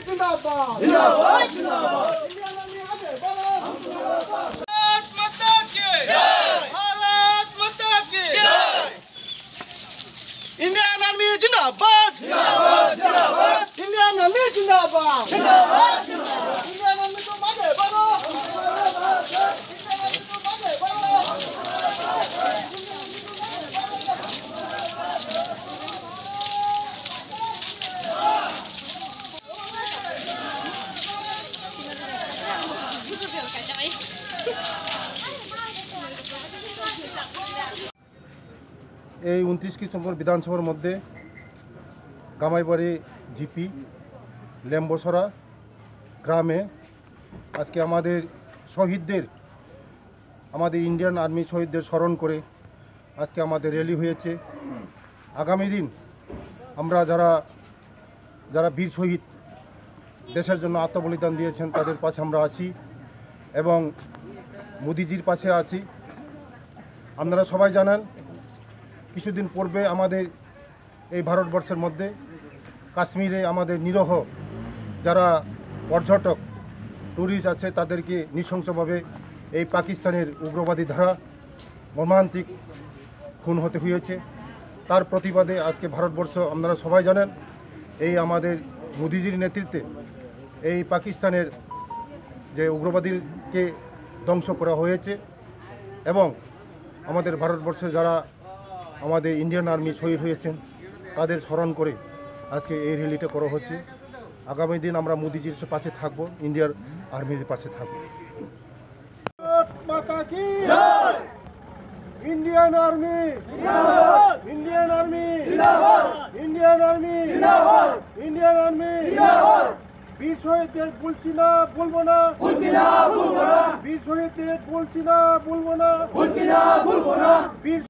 जिंदाबाद जिंदाबाद जिंदाबाद इंडियन आर्मी आगे बढ़ो भारत माता की जय भारत माता की जय इंडियन आर्मी जिंदाबाद जिंदाबाद जिंदाबाद इंडियन आर्मी जिंदाबाद जिंदाबाद जिंदाबाद इंडियन आर्मी को आगे बढ़ो इंडियन आर्मी को आगे बढ़ो এই 29 নম্বর বিধানসভার মধ্যে গামাইবাড়ি জিপি লেম্বসরা গ্রামে আজকে আমাদের শহীদদের আমাদের ইন্ডিয়ান আর্মি শহীদদের স্মরণ করে আজকে আমাদের র্যালি হয়েছে। আগামী দিন আমরা যারা বীর শহীদ দেশের জন্য আত্মবলিদান দিয়েছেন তাদের পাশে আমরা আছি এবং মোদিজির পাশে আছি। আপনারা সবাই জানেন কিছুদিন পূর্বে আমাদের এই ভারতবর্ষের মধ্যে কাশ্মীরে আমাদের নিরহ যারা পর্যটক ট্যুরিস্ট আছে তাদেরকে নৃশংসভাবে এই পাকিস্তানের উগ্রবাদী ধারা মর্মান্তিক খুন হতে হয়েছে। তার প্রতিবাদে আজকে ভারতবর্ষ আপনারা সবাই জানেন এই আমাদের মোদিজির নেতৃত্বে এই পাকিস্তানের যে উগ্রবাদীকে ধ্বংস করা হয়েছে এবং আমাদের ভারতবর্ষে যারা আমাদের ইন্ডিয়ান আর্মি শহীদ হয়েছেন তাদের স্মরণ করে আজকে এই র্যালিটা করা হচ্ছে। আগামী দিন আমরা মোদিজির পাশে থাকবো, ইন্ডিয়ার আর্মির পাশে থাকবো। Indian army Indian army Indian army Indian army বীর শহীদদের বলছি না বলবো না বীর শহীদদের বলছি না বলবো না বীর